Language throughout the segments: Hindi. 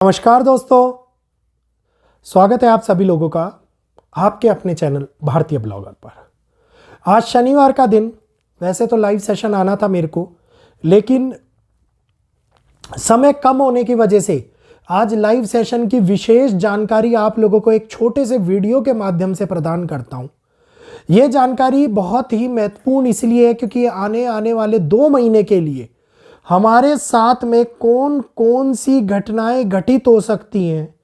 नमस्कार दोस्तों, स्वागत है आप सभी लोगों का आपके अपने चैनल भारतीय ब्लॉगर पर। आज शनिवार का दिन, वैसे तो लाइव सेशन आना था मेरे को, लेकिन समय कम होने की वजह से आज लाइव सेशन की विशेष जानकारी आप लोगों को एक छोटे से वीडियो के माध्यम से प्रदान करता हूं। यह जानकारी बहुत ही महत्वपूर्ण इसलिए है क्योंकि आने वाले 2 महीने के लिए हमारे साथ में कौन कौन सी घटनाएं घटित हो सकती हैं,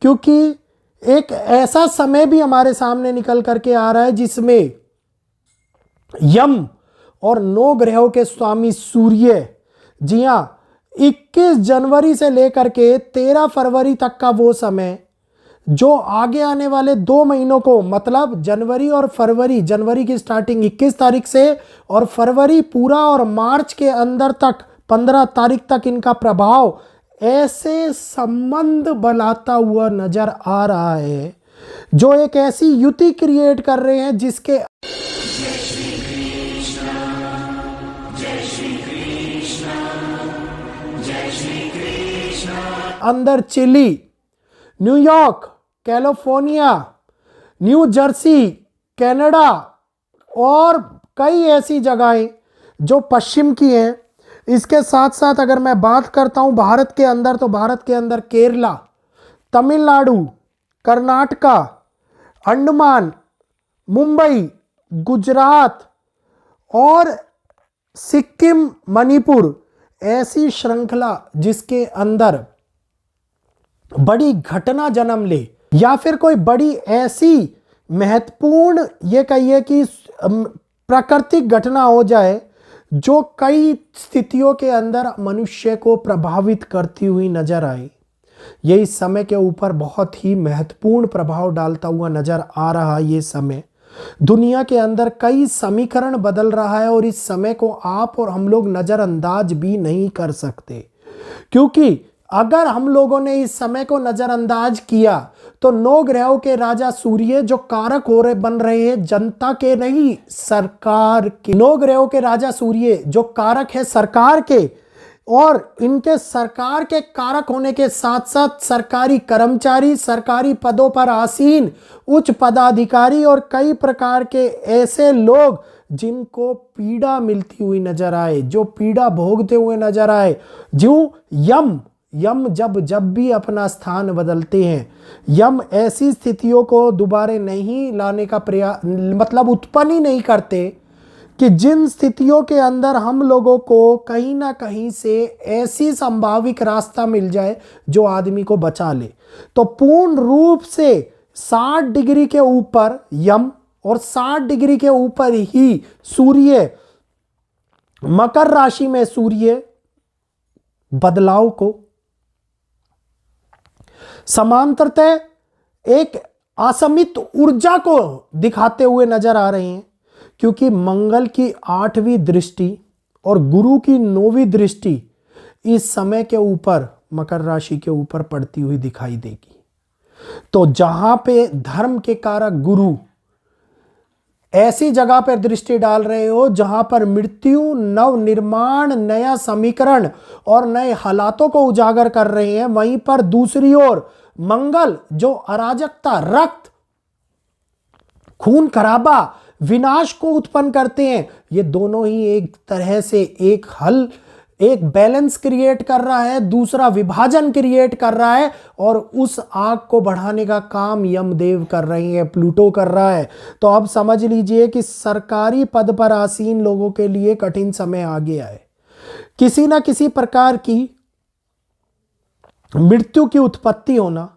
क्योंकि एक ऐसा समय भी हमारे सामने निकल करके आ रहा है जिसमें यम और 9 ग्रहों के स्वामी सूर्य, जी हां, 21 जनवरी से लेकर के 13 फरवरी तक का वो समय जो आगे आने वाले 2 महीनों को, मतलब जनवरी और फरवरी, जनवरी की स्टार्टिंग 21 तारीख से और फरवरी पूरा और मार्च के अंदर तक 15 तारीख तक इनका प्रभाव ऐसे संबंध बनाता हुआ नजर आ रहा है जो एक ऐसी युति क्रिएट कर रहे हैं जिसके अंदर Chile, New York, California, New Jersey, Canada और कई ऐसी जगहें जो पश्चिम की हैं। इसके साथ साथ अगर मैं बात करता हूं भारत के अंदर, तो भारत के अंदर केरला, तमिलनाडु, कर्नाटका, अंडमान, मुंबई, गुजरात और सिक्किम, मणिपुर, ऐसी श्रृंखला जिसके अंदर बड़ी घटना जन्म ले या फिर कोई बड़ी ऐसी महत्वपूर्ण, ये कहिए कि प्राकृतिक घटना हो जाए जो कई स्थितियों के अंदर मनुष्य को प्रभावित करती हुई नजर आए। ये इस समय के ऊपर बहुत ही महत्वपूर्ण प्रभाव डालता हुआ नजर आ रहा है। ये समय दुनिया के अंदर कई समीकरण बदल रहा है और इस समय को आप और हम लोग नजरअंदाज भी नहीं कर सकते, क्योंकि अगर हम लोगों ने इस समय को नजरअंदाज किया तो 9 ग्रहों के राजा सूर्य जो कारक हो रहे बन रहे हैं जनता के, नहीं सरकार के। 9 ग्रहों के राजा सूर्य जो कारक है सरकार के, और इनके सरकार के कारक होने के साथ साथ सरकारी कर्मचारी, सरकारी पदों पर आसीन उच्च पदाधिकारी और कई प्रकार के ऐसे लोग जिनको पीड़ा मिलती हुई नजर आए, जो पीड़ा भोगते हुए नजर आए। जो यम जब भी अपना स्थान बदलते हैं, यम ऐसी स्थितियों को दोबारा नहीं लाने का प्रयास, मतलब उत्पन्न ही नहीं करते कि जिन स्थितियों के अंदर हम लोगों को कहीं ना कहीं से ऐसी संभावित रास्ता मिल जाए जो आदमी को बचा ले। तो पूर्ण रूप से 60 डिग्री के ऊपर यम और 60 डिग्री के ऊपर ही सूर्य, मकर राशि में सूर्य बदलाव को समांतरतः एक असमित ऊर्जा को दिखाते हुए नजर आ रहे हैं, क्योंकि मंगल की 8वीं दृष्टि और गुरु की 9वीं दृष्टि इस समय के ऊपर मकर राशि के ऊपर पड़ती हुई दिखाई देगी। तो जहां पे धर्म के कारक गुरु ऐसी जगह पर दृष्टि डाल रहे हो जहां पर मृत्यु, नव निर्माण, नया समीकरण और नए हालातों को उजागर कर रहे हैं, वहीं पर दूसरी ओर मंगल जो अराजकता, रक्त, खून खराबा, विनाश को उत्पन्न करते हैं, ये दोनों ही एक तरह से एक हल, एक बैलेंस क्रिएट कर रहा है, दूसरा विभाजन क्रिएट कर रहा है, और उस आग को बढ़ाने का काम यमदेव कर रहे हैं, प्लूटो कर रहा है। तो अब समझ लीजिए कि सरकारी पद पर आसीन लोगों के लिए कठिन समय आ गया है। किसी ना किसी प्रकार की मृत्यु की उत्पत्ति होना,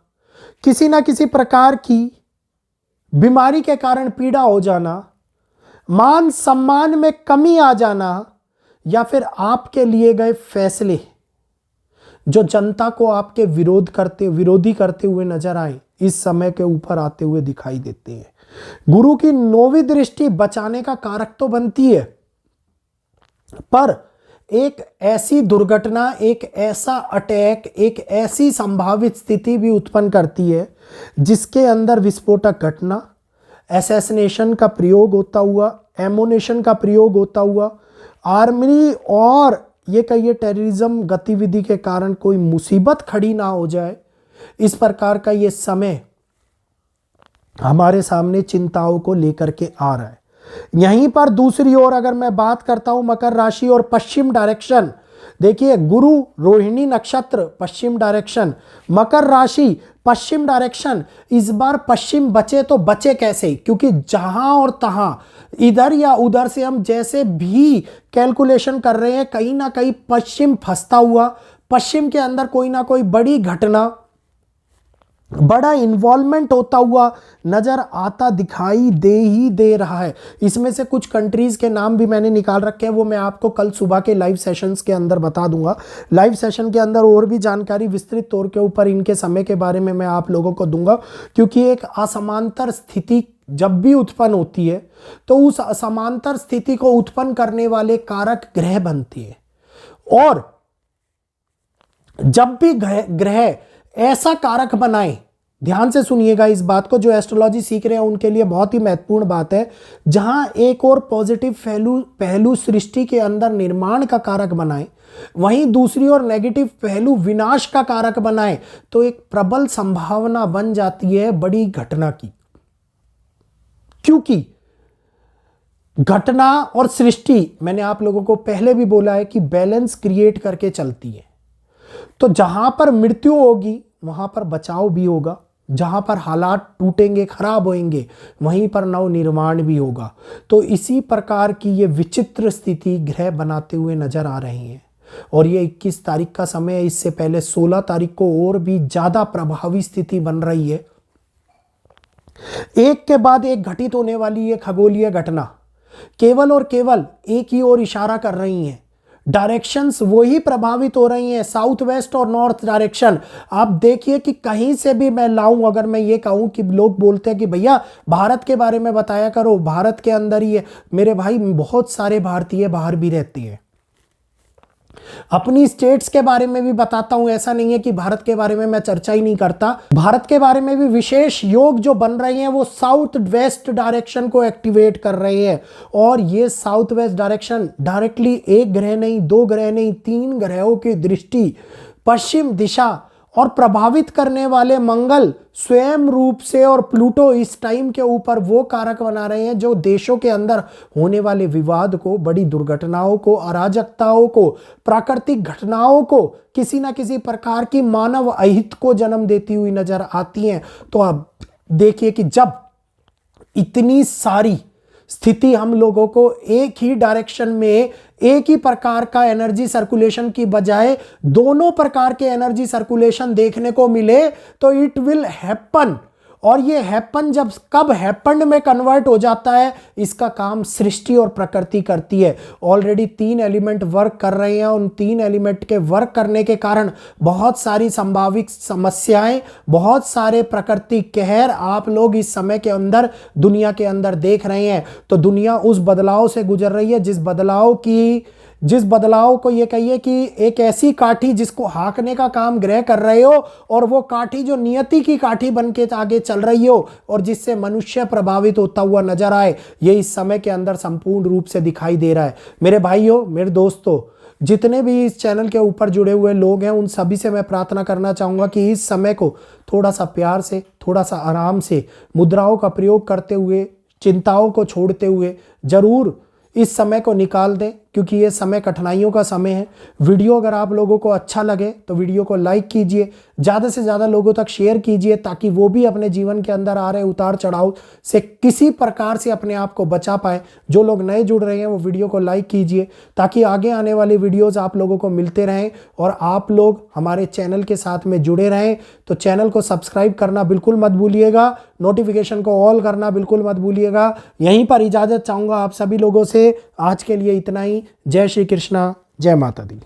किसी ना किसी प्रकार की बीमारी के कारण पीड़ा हो जाना, मान सम्मान में कमी आ जाना, या फिर आपके लिए गए फैसले जो जनता को आपके विरोधी करते हुए नजर आए, इस समय के ऊपर आते हुए दिखाई देते हैं। गुरु की 9वीं दृष्टि बचाने का कारक तो बनती है, पर एक ऐसी दुर्घटना, एक ऐसा अटैक, एक ऐसी संभावित स्थिति भी उत्पन्न करती है जिसके अंदर विस्फोटक घटना, असैसिनेशन का प्रयोग होता हुआ, एमोनेशन का प्रयोग होता हुआ, आर्मी और ये कहिए टेररिज्म गतिविधि के कारण कोई मुसीबत खड़ी ना हो जाए, इस प्रकार का ये समय हमारे सामने चिंताओं को लेकर के आ रहा है। यहीं पर दूसरी ओर अगर मैं बात करता हूं मकर राशि और पश्चिम डायरेक्शन, देखिए गुरु रोहिणी नक्षत्र पश्चिम डायरेक्शन, मकर राशि पश्चिम डायरेक्शन। इस बार पश्चिम बचे तो बचे कैसे, क्योंकि जहां और तहां इधर या उधर से हम जैसे भी कैलकुलेशन कर रहे हैं, कहीं ना कहीं पश्चिम फंसता हुआ, पश्चिम के अंदर कोई ना कोई बड़ी घटना, बड़ा इन्वॉल्वमेंट होता हुआ नजर आता दिखाई दे ही दे रहा है। इसमें से कुछ कंट्रीज के नाम भी मैंने निकाल रखे हैं, वो मैं आपको कल सुबह के लाइव सेशंस के अंदर बता दूंगा। लाइव सेशन के अंदर और भी जानकारी विस्तृत तौर के ऊपर इनके समय के बारे में मैं आप लोगों को दूंगा, क्योंकि एक असमांतर स्थिति जब भी उत्पन्न होती है तो उस असमांतर स्थिति को उत्पन्न करने वाले कारक ग्रह बनती है, और जब भी ग्रह ऐसा कारक बनाए, ध्यान से सुनिएगा इस बात को, जो एस्ट्रोलॉजी सीख रहे हैं उनके लिए बहुत ही महत्वपूर्ण बात है, जहां एक और पॉजिटिव पहलू सृष्टि के अंदर निर्माण का कारक बनाए, वहीं दूसरी ओर नेगेटिव पहलू विनाश का कारक बनाए, तो एक प्रबल संभावना बन जाती है बड़ी घटना की। क्योंकि घटना और सृष्टि, मैंने आप लोगों को पहले भी बोला है कि बैलेंस क्रिएट करके चलती है। तो जहां पर मृत्यु होगी वहां पर बचाव भी होगा, जहां पर हालात टूटेंगे खराब होंगे वहीं पर नव निर्माण भी होगा। तो इसी प्रकार की ये विचित्र स्थिति ग्रह बनाते हुए नजर आ रही हैं, और ये 21 तारीख का समय है। इससे पहले 16 तारीख को और भी ज्यादा प्रभावी स्थिति बन रही है। एक के बाद एक घटित होने वाली ये खगोलीय घटना केवल और केवल एक ही ओर इशारा कर रही हैं। डायरेक्शंस वही प्रभावित हो रही हैं, साउथ वेस्ट और नॉर्थ डायरेक्शन। आप देखिए कि कहीं से भी मैं लाऊं, अगर मैं ये कहूं कि लोग बोलते हैं कि भैया भारत के बारे में बताया करो, भारत के अंदर ही है। मेरे भाई बहुत सारे भारतीय बाहर भी रहते हैं, अपनी स्टेट्स के बारे में भी बताता हूं। ऐसा नहीं है कि भारत के बारे में मैं चर्चा ही नहीं करता। भारत के बारे में भी विशेष योग जो बन रहे हैं वो साउथ वेस्ट डायरेक्शन को एक्टिवेट कर रहे हैं, और ये साउथ वेस्ट डायरेक्शन डायरेक्टली एक ग्रह नहीं, दो ग्रह नहीं, 3 ग्रहों की दृष्टि पश्चिम दिशा और प्रभावित करने वाले मंगल स्वयं रूप से और प्लूटो इस टाइम के ऊपर वो कारक बना रहे हैं जो देशों के अंदर होने वाले विवाद को, बड़ी दुर्घटनाओं को, अराजकताओं को, प्राकृतिक घटनाओं को, किसी ना किसी प्रकार की मानव अहित को जन्म देती हुई नजर आती हैं। तो आप देखिए कि जब इतनी सारी स्थिति हम लोगों को एक ही डायरेक्शन में एक ही प्रकार का एनर्जी सर्कुलेशन की बजाय दोनों प्रकार के एनर्जी सर्कुलेशन देखने को मिले, तो इट विल हैपन। और ये हैपन जब कब हैपन में कन्वर्ट हो जाता है, इसका काम सृष्टि और प्रकृति करती है। ऑलरेडी 3 एलिमेंट वर्क कर रहे हैं। उन 3 एलिमेंट के वर्क करने के कारण बहुत सारी संभावित समस्याएं, बहुत सारे प्रकृति कहर आप लोग इस समय के अंदर दुनिया के अंदर देख रहे हैं। तो दुनिया उस बदलाव से गुजर रही है जिस बदलाव को ये कहिए कि एक ऐसी काठी जिसको हाँकने का काम ग्रह कर रहे हो, और वो काठी जो नियति की काठी बन के आगे चल रही हो और जिससे मनुष्य प्रभावित होता हुआ नजर आए, ये इस समय के अंदर संपूर्ण रूप से दिखाई दे रहा है। मेरे भाइयों, मेरे दोस्तों, जितने भी इस चैनल के ऊपर जुड़े हुए लोग हैं, उन सभी से मैं प्रार्थना करना चाहूँगा कि इस समय को थोड़ा सा प्यार से, थोड़ा सा आराम से, मुद्राओं का प्रयोग करते हुए, चिंताओं को छोड़ते हुए जरूर इस समय को निकाल दें, क्योंकि ये समय कठिनाइयों का समय है। वीडियो अगर आप लोगों को अच्छा लगे तो वीडियो को लाइक कीजिए, ज़्यादा से ज़्यादा लोगों तक शेयर कीजिए, ताकि वो भी अपने जीवन के अंदर आ रहे उतार चढ़ाव से किसी प्रकार से अपने आप को बचा पाए। जो लोग नए जुड़ रहे हैं वो वीडियो को लाइक कीजिए, ताकि आगे आने वाली वीडियोज़ आप लोगों को मिलते रहें और आप लोग हमारे चैनल के साथ में जुड़े रहें। तो चैनल को सब्सक्राइब करना बिल्कुल मत भूलिएगा, नोटिफिकेशन को ऑल करना बिल्कुल मत भूलिएगा। यहीं पर इजाज़त चाहूँगा आप सभी लोगों से। आज के लिए इतना ही। जय श्री कृष्णा, जय माता दी।